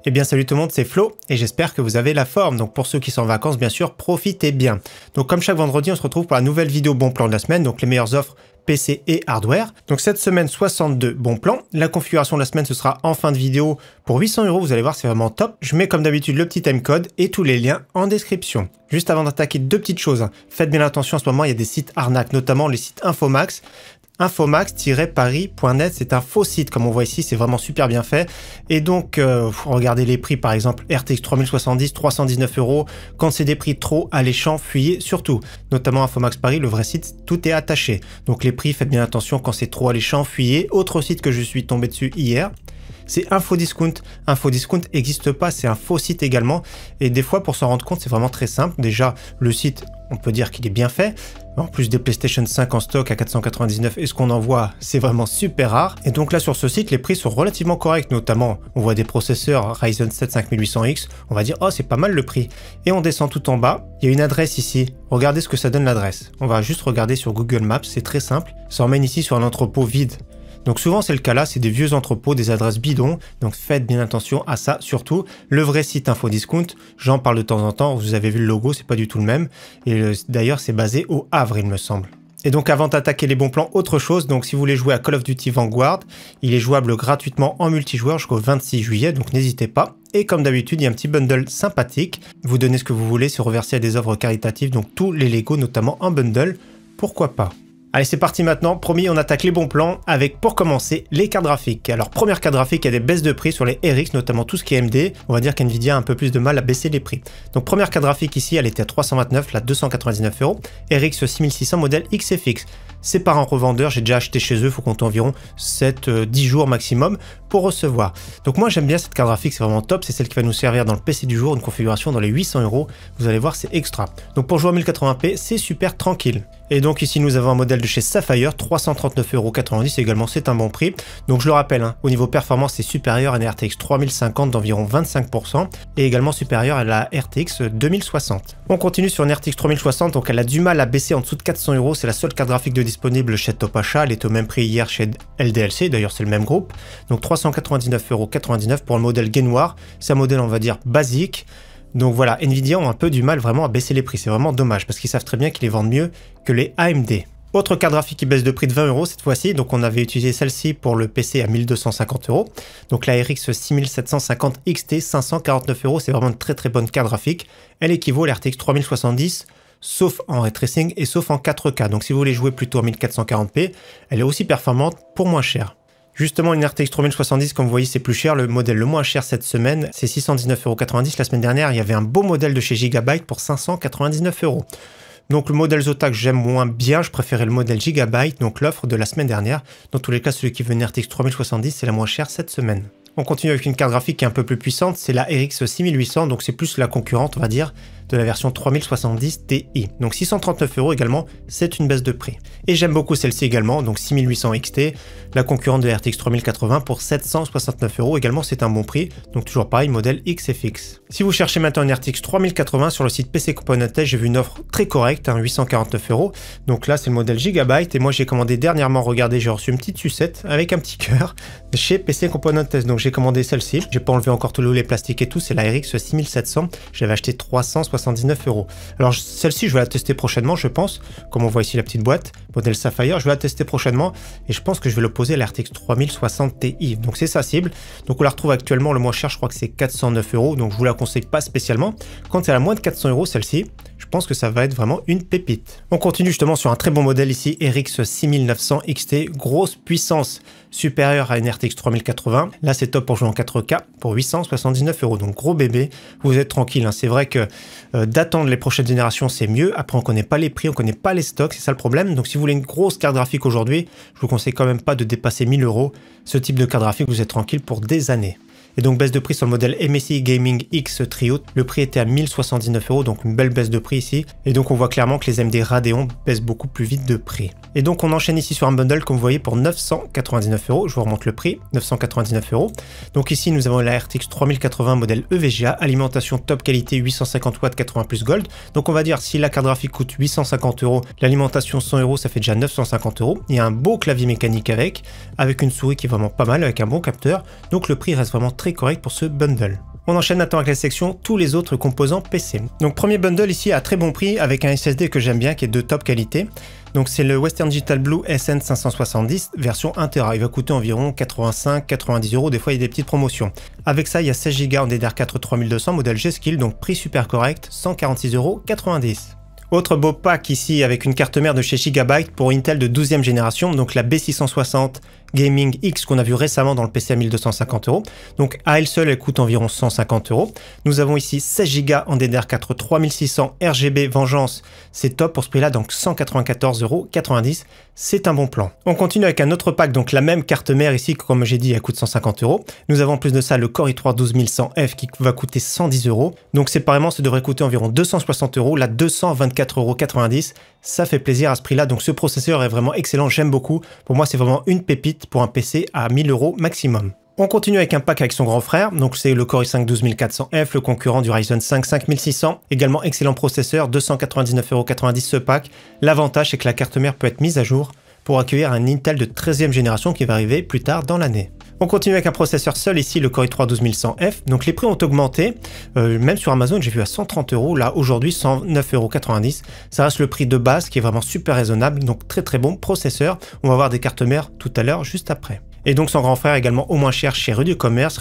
Eh bien salut tout le monde, c'est Flo et j'espère que vous avez la forme. Donc pour ceux qui sont en vacances, bien sûr, profitez bien. Donc comme chaque vendredi, on se retrouve pour la nouvelle vidéo bon plan de la semaine, donc les meilleures offres PC et hardware. Donc cette semaine, 62 bons plans. La configuration de la semaine, ce sera en fin de vidéo pour 800 €. Vous allez voir, c'est vraiment top. Je mets comme d'habitude le petit timecode et tous les liens en description. Juste avant d'attaquer, deux petites choses. Faites bien attention, en ce moment, il y a des sites arnaques, notamment les sites Infomax. Infomax-paris.net, c'est un faux site comme on voit ici, c'est vraiment super bien fait. Et donc, regardez les prix, par exemple, RTX 3070, 319 €. Quand c'est des prix trop alléchants, fuyez surtout. Notamment Infomax Paris, le vrai site, tout est attaché. Donc les prix, faites bien attention, quand c'est trop alléchant, fuyez. Autre site que je suis tombé dessus hier, c'est Infodiscount. Infodiscount n'existe pas, c'est un faux site également. Et des fois, pour s'en rendre compte, c'est vraiment très simple. Déjà, le site, on peut dire qu'il est bien fait. En plus des PlayStation 5 en stock à 499 et ce qu'on en voit, c'est vraiment super rare. Et donc là, sur ce site, les prix sont relativement corrects. Notamment, on voit des processeurs Ryzen 7 5800X. On va dire, oh, c'est pas mal le prix. Et on descend tout en bas. Il y a une adresse ici. Regardez ce que ça donne l'adresse. On va juste regarder sur Google Maps. C'est très simple. Ça emmène ici sur un entrepôt vide. Donc souvent c'est le cas là, c'est des vieux entrepôts, des adresses bidons, donc faites bien attention à ça surtout. Le vrai site Infodiscount, j'en parle de temps en temps, vous avez vu le logo, c'est pas du tout le même, et d'ailleurs c'est basé au Havre il me semble. Et donc avant d'attaquer les bons plans, autre chose, donc si vous voulez jouer à Call of Duty Vanguard, il est jouable gratuitement en multijoueur jusqu'au 26 juillet, donc n'hésitez pas. Et comme d'habitude, il y a un petit bundle sympathique, vous donnez ce que vous voulez, c'est reversé à des œuvres caritatives, donc tous les Lego notamment en bundle, pourquoi pas. Allez, c'est parti maintenant. Promis, on attaque les bons plans avec, pour commencer, les cartes graphiques. Alors, première carte graphique, il y a des baisses de prix sur les RX, notamment tout ce qui est AMD. On va dire qu'NVIDIA a un peu plus de mal à baisser les prix. Donc, première carte graphique ici, elle était à 329, là 299 €. RX 6600 modèle XFX. C'est par un revendeur, j'ai déjà acheté chez eux, il faut compter environ 7-10 jours maximum pour recevoir. Donc moi j'aime bien cette carte graphique, c'est vraiment top, c'est celle qui va nous servir dans le PC du jour, une configuration dans les 800 €, vous allez voir c'est extra. Donc pour jouer en 1080p, c'est super tranquille. Et donc ici nous avons un modèle de chez Sapphire, 339,90 € également, c'est un bon prix. Donc je le rappelle, au niveau performance c'est supérieur à une RTX 3050 d'environ 25% et également supérieur à la RTX 2060. On continue sur une RTX 3060, donc elle a du mal à baisser en dessous de 400 €, c'est la seule carte graphique de disponible chez Top Achat, elle est au même prix hier chez LDLC, d'ailleurs c'est le même groupe. Donc 399,99 € pour le modèle Gainoir, c'est un modèle on va dire basique. Donc voilà, Nvidia ont un peu du mal vraiment à baisser les prix, c'est vraiment dommage parce qu'ils savent très bien qu'ils les vendent mieux que les AMD. Autre carte graphique qui baisse de prix de 20 € cette fois-ci, donc on avait utilisé celle-ci pour le PC à 1250 €. Donc la RX 6750 XT, 549 €, c'est vraiment une très bonne carte graphique. Elle équivaut à la RTX 3070, sauf en ray tracing et sauf en 4K. Donc si vous voulez jouer plutôt en 1440p, elle est aussi performante pour moins cher. Justement, une RTX 3070, comme vous voyez, c'est plus cher. Le modèle le moins cher cette semaine, c'est 619,90 €. La semaine dernière, il y avait un beau modèle de chez Gigabyte pour 599 €. Donc le modèle Zotac, j'aime moins bien. Je préférais le modèle Gigabyte, donc l'offre de la semaine dernière. Dans tous les cas, celui qui veut une RTX 3070, c'est la moins chère cette semaine. On continue avec une carte graphique qui est un peu plus puissante, c'est la RX 6800, donc c'est plus la concurrente, on va dire, de la version 3070 Ti. Donc 639 € également, c'est une baisse de prix. Et j'aime beaucoup celle-ci également, donc 6800 XT, la concurrente de la RTX 3080 pour 769 € également, c'est un bon prix, donc toujours pareil, modèle XFX. Si vous cherchez maintenant une RTX 3080 sur le site PC Component Test, j'ai vu une offre très correcte, 849 €. Donc là, c'est le modèle Gigabyte, et moi j'ai commandé dernièrement, regardez, j'ai reçu une petite sucette avec un petit cœur chez PC Component Test. Donc j'ai commandé celle-ci, j'ai pas enlevé encore tous les plastiques et tout, c'est la RX 6700, j'avais acheté 379 €. Alors celle-ci je vais la tester prochainement je pense, comme on voit ici la petite boîte, modèle Sapphire, je vais la tester prochainement et je pense que je vais l'opposer à la RTX 3060 Ti, donc c'est sa cible. Donc on la retrouve actuellement, le moins cher je crois que c'est 409 €, donc je vous la conseille pas spécialement. Quand elle a moins de 400 € celle-ci, je pense que ça va être vraiment une pépite. On continue justement sur un très bon modèle ici, RX 6900 XT, grosse puissance supérieure à une RTX 3080. Là, c'est top pour jouer en 4K pour 879 €. Donc gros bébé, vous êtes tranquille. C'est vrai que d'attendre les prochaines générations, c'est mieux. Après, on connaît pas les prix, on connaît pas les stocks, c'est ça le problème. Donc si vous voulez une grosse carte graphique aujourd'hui, je vous conseille quand même pas de dépasser 1000 €. Ce type de carte graphique, vous êtes tranquille pour des années. Et donc baisse de prix sur le modèle MSI Gaming X Trio. Le prix était à 1079 €, donc une belle baisse de prix ici. Et donc on voit clairement que les AMD Radeon baissent beaucoup plus vite de prix. Et donc on enchaîne ici sur un bundle comme vous voyez pour 999 €. Je vous remonte le prix, 999 €. Donc ici nous avons la RTX 3080 modèle EVGA, alimentation top qualité 850 watts 80 plus gold. Donc on va dire si la carte graphique coûte 850 €, l'alimentation 100 €, ça fait déjà 950 €. Il y a un beau clavier mécanique avec une souris qui est vraiment pas mal, avec un bon capteur. Donc le prix reste vraiment très correct pour ce bundle. On enchaîne maintenant avec la section tous les autres composants PC. Donc premier bundle ici à très bon prix avec un SSD que j'aime bien qui est de top qualité. Donc c'est le Western Digital Blue SN570 version 1TB. Il va coûter environ 85-90 €. Des fois il y a des petites promotions. Avec ça il y a 16 Go en DDR4 3200 modèle G-Skill, donc prix super correct, 146,90 €. Autre beau pack ici avec une carte mère de chez Gigabyte pour Intel de 12e génération, donc la B660 Gaming X qu'on a vu récemment dans le PC à 1250 €. Donc à elle seule, elle coûte environ 150 €. Nous avons ici 16 Go en DDR4 3600 RGB Vengeance. C'est top pour ce prix-là, donc 194,90 €. C'est un bon plan. On continue avec un autre pack, donc la même carte mère ici, comme j'ai dit, elle coûte 150 €. Nous avons en plus de ça le Core i3 12100F qui va coûter 110 €. Donc séparément, ça devrait coûter environ 260 €, là 224,90 €. Ça fait plaisir à ce prix-là, donc ce processeur est vraiment excellent, j'aime beaucoup. Pour moi, c'est vraiment une pépite pour un PC à 1000 € maximum. On continue avec un pack avec son grand frère, donc c'est le Core i5 12400F, le concurrent du Ryzen 5 5600, également excellent processeur, 289,90 € ce pack. L'avantage c'est que la carte mère peut être mise à jour pour accueillir un Intel de 13e génération qui va arriver plus tard dans l'année. On continue avec un processeur seul ici, le Core i3 12100F. Donc les prix ont augmenté, même sur Amazon j'ai vu à 130 €, là aujourd'hui 109,90 €. Ça reste le prix de base qui est vraiment super raisonnable, donc très bon processeur. On va voir des cartes mères tout à l'heure, juste après. Et donc son grand frère également au moins cher chez Rue du Commerce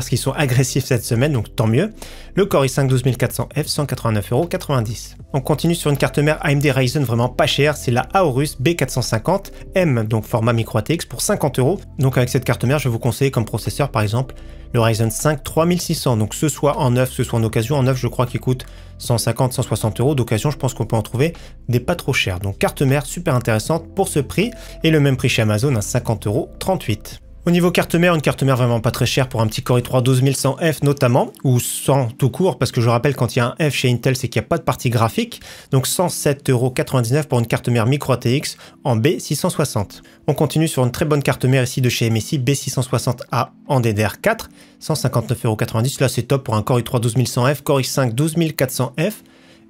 qui sont agressifs cette semaine, donc tant mieux. Le Core i5 12400F, 189,90 €. On continue sur une carte mère AMD Ryzen vraiment pas chère, c'est la Aorus B450M, donc format micro ATX pour 50 €. Donc avec cette carte mère, je vais vous conseiller comme processeur par exemple le Ryzen 5 3600, donc ce soit en neuf, ce soit en occasion. En neuf, je crois qu'il coûte 150-160 €. D'occasion, je pense qu'on peut en trouver des pas trop chers. Donc carte mère super intéressante pour ce prix et le même prix chez Amazon à 50,38 €. Au niveau carte mère, une carte mère vraiment pas très chère pour un petit Core i3 12100F notamment, ou 100 tout court, parce que je rappelle quand il y a un F chez Intel, c'est qu'il n'y a pas de partie graphique, donc 107,99 € pour une carte mère micro ATX en B660. On continue sur une très bonne carte mère ici de chez MSI, B660A en DDR4, 159,90 €. Là c'est top pour un Core i3 12100F, Core i5 12400F.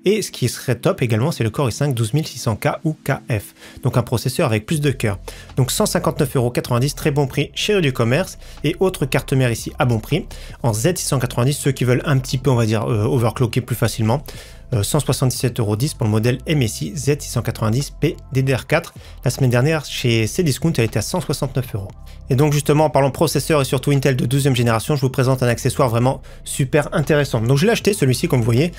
Et ce qui serait top également, c'est le Core i5 12600K ou KF. Donc un processeur avec plus de cœur. Donc 159,90 €, très bon prix chez Rue du Commerce. Et autre carte mère ici à bon prix, en Z690, ceux qui veulent un petit peu, on va dire, overclocker plus facilement. 177,10 € pour le modèle MSI Z690P DDR4. La semaine dernière, chez Cdiscount, elle était à 169 €. Et donc justement, en parlant processeur et surtout Intel de 12e génération, je vous présente un accessoire vraiment super intéressant. Donc je l'ai acheté, celui-ci, comme vous voyez.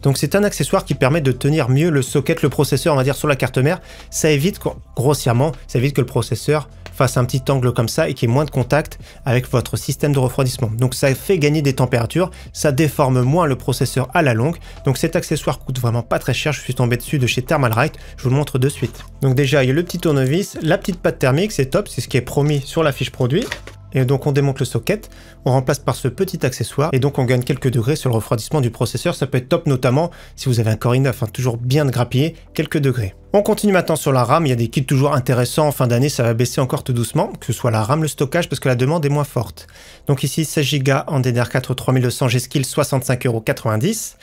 Donc c'est un accessoire qui permet de tenir mieux le socket, le processeur, on va dire, sur la carte mère. Ça évite, grossièrement, ça évite que le processeur fasse un petit angle comme ça et qu'il y ait moins de contact avec votre système de refroidissement. Donc ça fait gagner des températures, ça déforme moins le processeur à la longue. Donc cet accessoire coûte vraiment pas très cher, je suis tombé dessus de chez Thermalright, je vous le montre de suite. Donc déjà il y a le petit tournevis, la petite patte thermique, c'est top, c'est ce qui est promis sur la fiche produit. Et donc on démonte le socket, on remplace par ce petit accessoire et donc on gagne quelques degrés sur le refroidissement du processeur. Ça peut être top notamment si vous avez un Core i9, toujours bien de grappiller, quelques degrés. On continue maintenant sur la RAM, il y a des kits toujours intéressants en fin d'année, ça va baisser encore tout doucement, que ce soit la RAM, le stockage, parce que la demande est moins forte. Donc ici 16 Go en DDR4 3200 G-Skill, 65,90 €.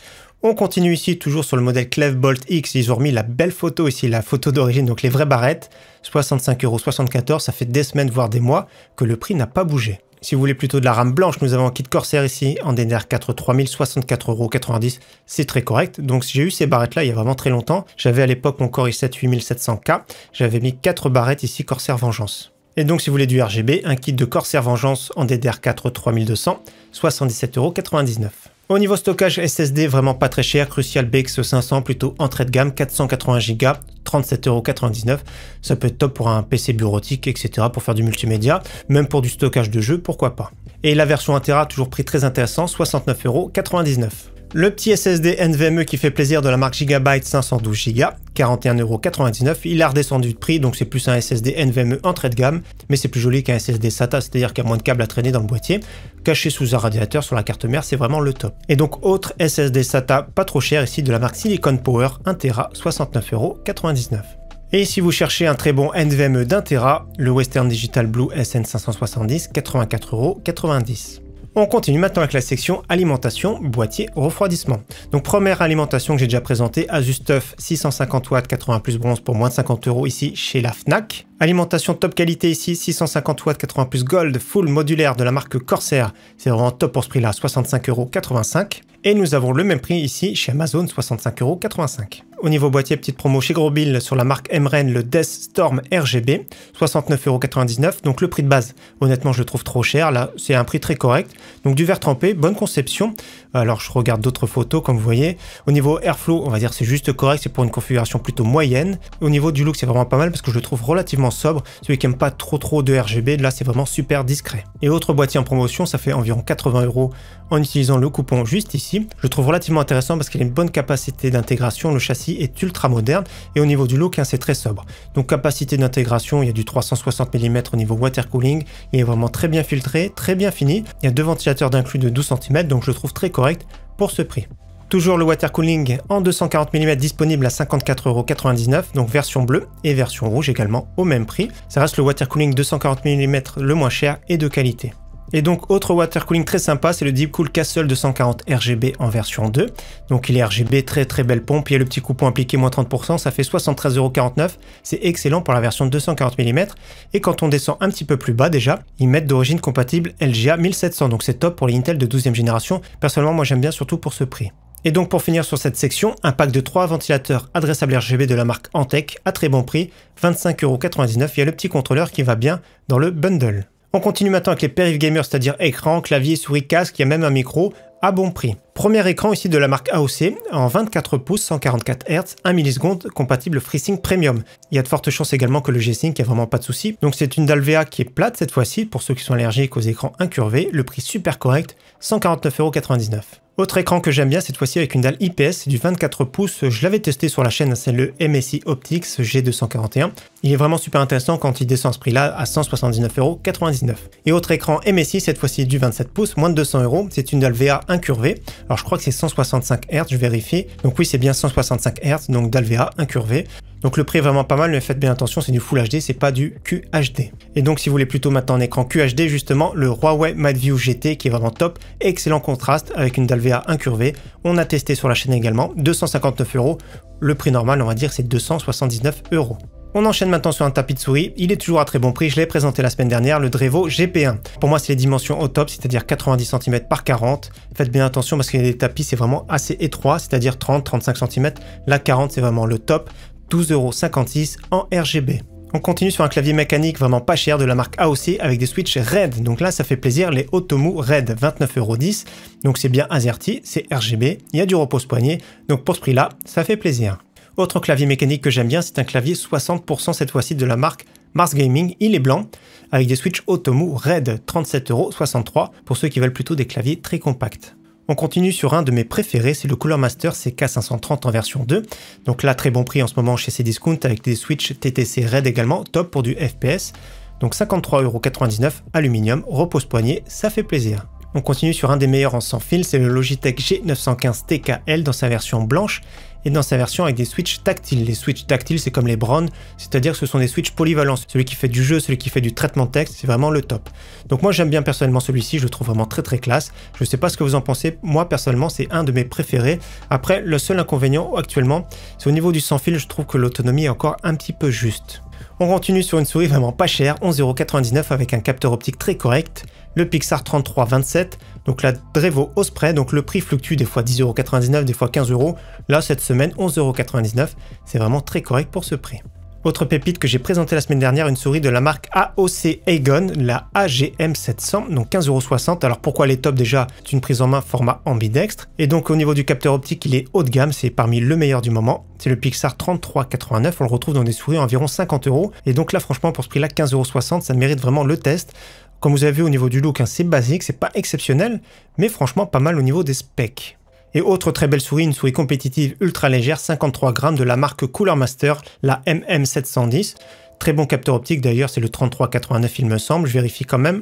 On continue ici toujours sur le modèle Clef Bolt X, ils ont remis la belle photo ici, la photo d'origine, donc les vraies barrettes, 65,74 €, ça fait des semaines voire des mois que le prix n'a pas bougé. Si vous voulez plutôt de la RAM blanche, nous avons un kit Corsair ici en DDR4 3000, 64,90 €, c'est très correct. Donc j'ai eu ces barrettes là il y a vraiment très longtemps, j'avais à l'époque mon Core i7 8700K, j'avais mis 4 barrettes ici Corsair Vengeance. Et donc si vous voulez du RGB, un kit de Corsair Vengeance en DDR4 3200, 77,99 €. Au niveau stockage SSD, vraiment pas très cher, Crucial BX500, plutôt entrée de gamme, 480 Go, 37,99 €. Ça peut être top pour un PC bureautique, etc., pour faire du multimédia, même pour du stockage de jeux, pourquoi pas. Et la version 1TB, toujours prix très intéressant, 69,99 €. Le petit SSD NVMe qui fait plaisir de la marque Gigabyte, 512 Go, 41,99 €. Il a redescendu de prix, donc c'est plus un SSD NVMe entrée de gamme, mais c'est plus joli qu'un SSD SATA, c'est-à-dire qu'il y a moins de câbles à traîner dans le boîtier. Caché sous un radiateur sur la carte mère, c'est vraiment le top. Et donc autre SSD SATA pas trop cher ici de la marque Silicon Power, 1TB, 69,99 €. Et si vous cherchez un très bon NVMe d'1 TB, le Western Digital Blue SN570, 84,90 €. On continue maintenant avec la section alimentation, boîtier, refroidissement. Donc première alimentation que j'ai déjà présentée, Asus TUF 650 watts 80 plus bronze pour moins de 50 € ici chez la Fnac. Alimentation top qualité ici, 650 watts 80 plus gold full modulaire de la marque Corsair. C'est vraiment top pour ce prix là, 65,85 €. Et nous avons le même prix ici chez Amazon, 65,85 €. Au niveau boîtier, petite promo chez Grobill sur la marque MREN, le Death Storm RGB, 69,99 €. Donc le prix de base, honnêtement je le trouve trop cher, là c'est un prix très correct. Donc du verre trempé, bonne conception. Alors je regarde d'autres photos comme vous voyez. Au niveau airflow, on va dire c'est juste correct, c'est pour une configuration plutôt moyenne. Au niveau du look, c'est vraiment pas mal parce que je le trouve relativement sobre. Celui qui aime pas trop de RGB, là c'est vraiment super discret. Et autre boîtier en promotion, ça fait environ 80 € en utilisant le coupon juste ici. Je le trouve relativement intéressant parce qu'il a une bonne capacité d'intégration, le châssis est ultra moderne et au niveau du look, hein, c'est très sobre. Donc capacité d'intégration, il y a du 360 mm au niveau water cooling, il est vraiment très bien filtré, très bien fini. Il y a deux ventilateurs d'inclus de 12 cm, donc je le trouve très correct pour ce prix. Toujours le water cooling en 240 mm disponible à 54,99 €, donc version bleue et version rouge également au même prix. Ça reste le water cooling 240 mm le moins cher et de qualité. Et donc autre water cooling très sympa, c'est le Deepcool Castle 240 RGB en version 2. Donc il est RGB, très belle pompe, il y a le petit coupon appliqué moins 30%, ça fait 73,49 €. C'est excellent pour la version 240 mm. Et quand on descend un petit peu plus bas déjà, ils mettent d'origine compatible LGA 1700, donc c'est top pour les Intel de 12e génération. Personnellement moi j'aime bien surtout pour ce prix. Et donc pour finir sur cette section, un pack de 3 ventilateurs adressables RGB de la marque Antec à très bon prix, 25,99 €. Il y a le petit contrôleur qui va bien dans le bundle. On continue maintenant avec les périphes gamers, c'est-à-dire écran, clavier, souris, casque, il y a même un micro à bon prix. Premier écran ici de la marque AOC en 24 pouces, 144 Hz, 1 milliseconde, compatible FreeSync Premium. Il y a de fortes chances également que le G-Sync, il n'y a vraiment pas de souci. Donc c'est une dalle VA qui est plate cette fois-ci, pour ceux qui sont allergiques aux écrans incurvés, le prix super correct, 149,99 €. Autre écran que j'aime bien cette fois-ci avec une dalle IPS, c'est du 24 pouces, je l'avais testé sur la chaîne, c'est le MSI Optics G241. Il est vraiment super intéressant quand il descend à ce prix-là à 179,99 €. Et autre écran MSI, cette fois-ci du 27 pouces, moins de 200 €, c'est une dalle VA incurvée. Alors je crois que c'est 165 Hz, je vérifie. Donc oui, c'est bien 165 Hz, donc dalle VA incurvée. Donc le prix est vraiment pas mal, mais faites bien attention, c'est du Full HD, c'est pas du QHD. Et donc si vous voulez plutôt maintenant un écran QHD, justement, le Huawei MateView GT qui est vraiment top, excellent contraste avec une dalle VA incurvée. On a testé sur la chaîne également, 259 €. Le prix normal, on va dire, c'est 279 €. On enchaîne maintenant sur un tapis de souris, il est toujours à très bon prix, je l'ai présenté la semaine dernière, le Drevo GP1. Pour moi c'est les dimensions au top, c'est-à-dire 90 cm par 40. Faites bien attention parce que les tapis c'est vraiment assez étroit, c'est-à-dire 30-35 cm. La 40 c'est vraiment le top, 12,56 € en RGB. On continue sur un clavier mécanique vraiment pas cher de la marque AOC avec des switches RED. Donc là ça fait plaisir, les Otomu RED, 29,10 €. Donc c'est bien AZERTY, c'est RGB, il y a du repose-poignet. Donc pour ce prix là, ça fait plaisir. Autre clavier mécanique que j'aime bien, c'est un clavier 60% cette fois-ci de la marque Mars Gaming. Il est blanc avec des switches Otomu RED, 37,63 € pour ceux qui veulent plutôt des claviers très compacts. On continue sur un de mes préférés, c'est le Cooler Master CK530 en version 2. Donc là, très bon prix en ce moment chez Cdiscount avec des switches TTC RED également, top pour du FPS. Donc 53,99 €, aluminium, repose-poignet, ça fait plaisir. On continue sur un des meilleurs en sans fil, c'est le Logitech G915 TKL dans sa version blanche et dans sa version avec des switches tactiles. Les switches tactiles, c'est comme les Braun, c'est-à-dire que ce sont des switches polyvalents. Celui qui fait du jeu, celui qui fait du traitement de texte, c'est vraiment le top. Donc moi j'aime bien personnellement celui-ci, je le trouve vraiment très classe. Je ne sais pas ce que vous en pensez, moi personnellement c'est un de mes préférés. Après, le seul inconvénient actuellement, c'est au niveau du sans fil, je trouve que l'autonomie est encore un petit peu juste. On continue sur une souris vraiment pas chère, 11,99 € avec un capteur optique très correct, le Pixar 3327, donc la Drevo Osprey, donc le prix fluctue des fois 10,99 €, des fois 15 €. Là cette semaine 11,99 €, c'est vraiment très correct pour ce prix. Autre pépite que j'ai présenté la semaine dernière, une souris de la marque AOC Aegon, la AGM 700, donc 15,60 €. Alors pourquoi elle est top déjà? C'est une prise en main format ambidextre. Et donc au niveau du capteur optique, il est haut de gamme, c'est parmi le meilleur du moment. C'est le Pixar 3389, on le retrouve dans des souris à environ 50 €. Et donc là franchement pour ce prix là, 15,60 €, ça mérite vraiment le test. Comme vous avez vu au niveau du look, hein, c'est basique, c'est pas exceptionnel, mais franchement pas mal au niveau des specs. Et autre très belle souris, une souris compétitive ultra légère, 53 grammes de la marque Cooler Master, la MM710. Très bon capteur optique d'ailleurs, c'est le 3389 il me semble, je vérifie quand même.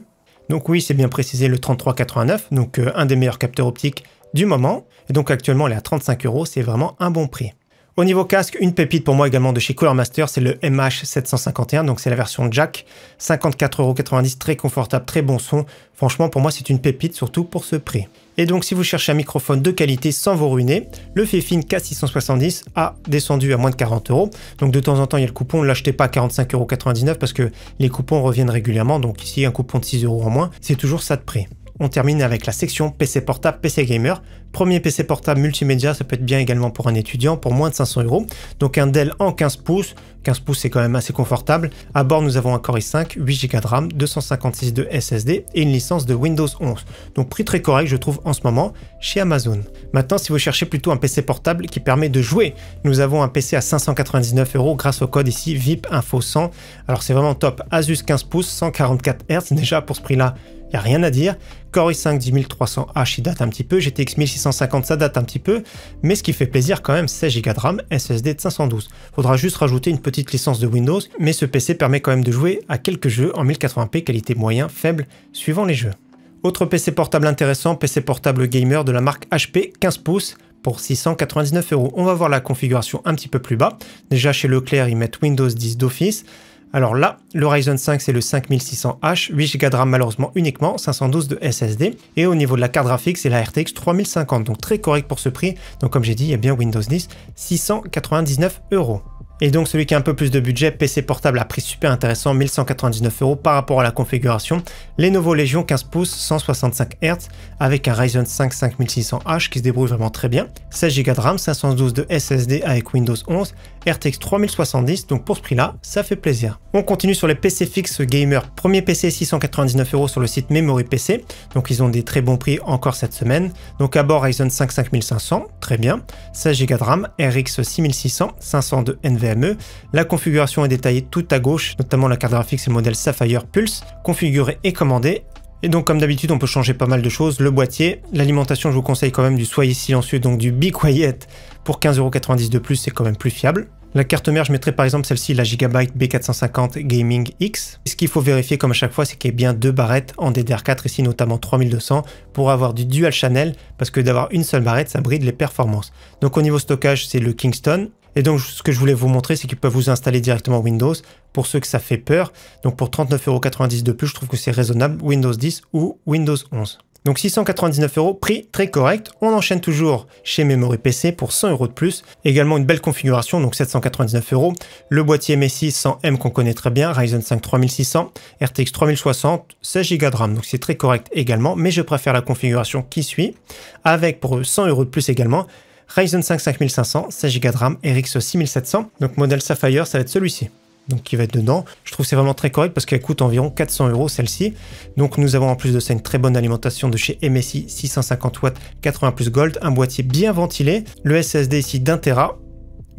Donc oui, c'est bien précisé le 3389, donc un des meilleurs capteurs optiques du moment. Et donc actuellement elle est à 35 €, c'est vraiment un bon prix. Au niveau casque, une pépite pour moi également de chez Cooler Master, c'est le MH751, donc c'est la version jack, 54,90 €, très confortable, très bon son. Franchement, pour moi, c'est une pépite, surtout pour ce prix. Et donc, si vous cherchez un microphone de qualité sans vous ruiner, le Fifine K670 a descendu à moins de 40 €. Donc, de temps en temps, il y a le coupon. Ne l'achetez pas à 45,99 € parce que les coupons reviennent régulièrement. Donc, ici, un coupon de 6 € en moins, c'est toujours ça de prix. On termine avec la section PC portable, PC gamer. Premier PC portable multimédia, ça peut être bien également pour un étudiant, pour moins de 500 €. Donc un Dell en 15 pouces. 15 pouces, c'est quand même assez confortable. À bord, nous avons un Core i5, 8 Go de RAM, 256 de SSD et une licence de Windows 11. Donc prix très correct, je trouve, en ce moment, chez Amazon. Maintenant, si vous cherchez plutôt un PC portable qui permet de jouer, nous avons un PC à 599 € grâce au code ici VIP Info 100. Alors c'est vraiment top. Asus 15 pouces, 144 Hz. Déjà, pour ce prix-là, il n'y a rien à dire. Core i5 10300H, il date un petit peu. GTX 1650, ça date un petit peu. Mais ce qui fait plaisir quand même, 16 Go de RAM, SSD de 512. Faudra juste rajouter une petite licence de Windows. Mais ce PC permet quand même de jouer à quelques jeux en 1080p, qualité moyen, faible, suivant les jeux. Autre PC portable intéressant, PC portable gamer de la marque HP, 15 pouces. Pour 699 €. On va voir la configuration un petit peu plus bas. Déjà chez Leclerc, ils mettent Windows 10 d'office. Alors là, le Ryzen 5, c'est le 5600H, 8 Go de RAM malheureusement uniquement, 512 de SSD. Et au niveau de la carte graphique, c'est la RTX 3050, donc très correct pour ce prix. Donc comme j'ai dit, il y a bien Windows 10, 699 €. Et donc celui qui a un peu plus de budget, PC portable à prix super intéressant, 1199 € par rapport à la configuration. Lenovo Legion 15 pouces, 165 Hz, avec un Ryzen 5 5600H qui se débrouille vraiment très bien. 16 Go de RAM, 512 de SSD avec Windows 11, RTX 3070, donc pour ce prix-là, ça fait plaisir. On continue sur les PC fixes gamer. Premier PC 699 € sur le site Memory PC, donc ils ont des très bons prix encore cette semaine. Donc à bord Ryzen 5 5500, très bien. 16 Go de RAM, RX 6600, 500 de NVMe. La configuration est détaillée tout à gauche, notamment la carte graphique, c'est le modèle Sapphire Pulse, configuré et commandé. Et donc comme d'habitude, on peut changer pas mal de choses. Le boîtier, l'alimentation, je vous conseille quand même du Soyez silencieux, donc du Be Quiet pour 15,90 € de plus, c'est quand même plus fiable. La carte mère, je mettrai par exemple celle-ci, la Gigabyte B450 Gaming X. Ce qu'il faut vérifier comme à chaque fois, c'est qu'il y ait bien deux barrettes en DDR4, ici notamment 3200, pour avoir du dual channel, parce que d'avoir une seule barrette, ça bride les performances. Donc au niveau stockage, c'est le Kingston. Et donc ce que je voulais vous montrer, c'est qu'ils peuvent vous installer directement Windows, pour ceux que ça fait peur. Donc pour 39,90 € de plus, je trouve que c'est raisonnable, Windows 10 ou Windows 11. Donc 699 €, prix très correct. On enchaîne toujours chez Memory PC pour 100 € de plus. Également une belle configuration, donc 799 €. Le boîtier MSI 100M qu'on connaît très bien, Ryzen 5 3600, RTX 3060, 16 Go de RAM. Donc c'est très correct également, mais je préfère la configuration qui suit, avec pour 100 € de plus également, Ryzen 5 5500, 16 Go de RAM, RX 6700. Donc modèle Sapphire, ça va être celui-ci. Donc qui va être dedans. Je trouve que c'est vraiment très correct parce qu'elle coûte environ 400 € celle-ci. Donc nous avons en plus de ça une très bonne alimentation de chez MSI, 650 watts, 80 plus Gold, un boîtier bien ventilé, le SSD ici d'1 Tera,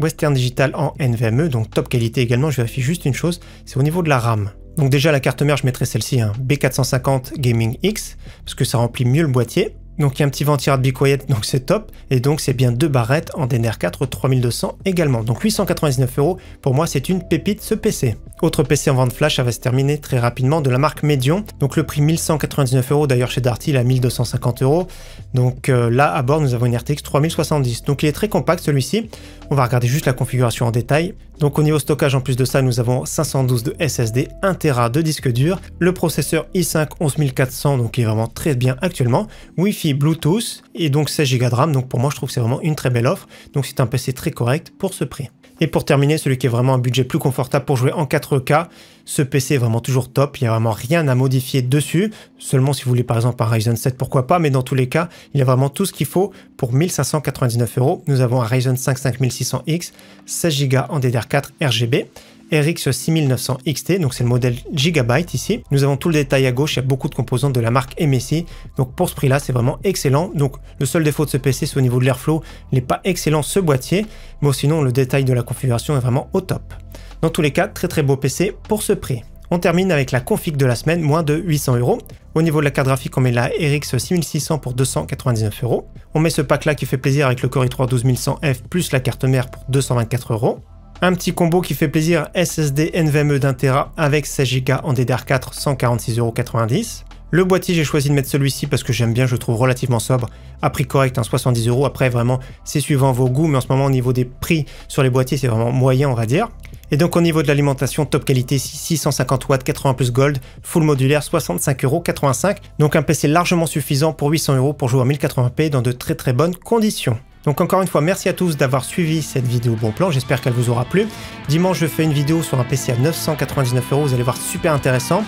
Western Digital en NVMe, donc top qualité également. Je vérifie juste une chose, c'est au niveau de la RAM. Donc déjà la carte mère, je mettrai celle-ci, hein, B450 Gaming X, parce que ça remplit mieux le boîtier. Donc il y a un petit ventirateur de Be Quiet, donc c'est top. Et donc c'est bien deux barrettes en DDR4 3200 également. Donc 899 €, pour moi c'est une pépite ce PC. Autre PC en vente flash, ça va se terminer très rapidement, de la marque Medion. Donc le prix 1199 €, d'ailleurs chez Darty il est à 1250 €. Donc là à bord nous avons une RTX 3070. Donc il est très compact celui-ci. On va regarder juste la configuration en détail. Donc au niveau stockage, en plus de ça, nous avons 512 de SSD, 1 Tera de disque dur, le processeur i5 11400, donc qui est vraiment très bien actuellement, Wi-Fi, Bluetooth, et donc 16 Go de RAM, donc pour moi je trouve que c'est vraiment une très belle offre, donc c'est un PC très correct pour ce prix. Et pour terminer, celui qui est vraiment un budget plus confortable pour jouer en 4K, ce PC est vraiment toujours top, il n'y a vraiment rien à modifier dessus, seulement si vous voulez par exemple un Ryzen 7, pourquoi pas, mais dans tous les cas, il y a vraiment tout ce qu'il faut pour 1599 €. Nous avons un Ryzen 5 5600X, 16 Go en DDR4 RGB, RX 6900 XT, donc c'est le modèle Gigabyte ici. Nous avons tout le détail à gauche, il y a beaucoup de composants de la marque MSI, donc pour ce prix-là, c'est vraiment excellent. Donc le seul défaut de ce PC, c'est au niveau de l'airflow, il n'est pas excellent ce boîtier, mais sinon le détail de la configuration est vraiment au top. Dans tous les cas, très très beau PC pour ce prix. On termine avec la config de la semaine, moins de 800 €. Au niveau de la carte graphique, on met la RX 6600 pour 299 €. On met ce pack-là qui fait plaisir avec le Core i3 12100F plus la carte mère pour 224 €. Un petit combo qui fait plaisir, SSD NVMe d'1 Tera avec 16 Go en DDR4, 146,90 €. Le boîtier, j'ai choisi de mettre celui-ci parce que j'aime bien, je le trouve relativement sobre, à prix correct, 70 €. Après, vraiment, c'est suivant vos goûts, mais en ce moment, au niveau des prix sur les boîtiers, c'est vraiment moyen, on va dire. Et donc, au niveau de l'alimentation, top qualité, 650 watts, 80 plus gold, full modulaire, 65,85 €. Donc, un PC largement suffisant pour 800 € pour jouer en 1080p dans de très très bonnes conditions. Donc encore une fois, merci à tous d'avoir suivi cette vidéo bon plan, j'espère qu'elle vous aura plu. Dimanche, je fais une vidéo sur un PC à 999 €, vous allez voir, super intéressant.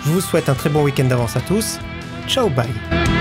Je vous souhaite un très bon week-end d'avance à tous. Ciao, bye.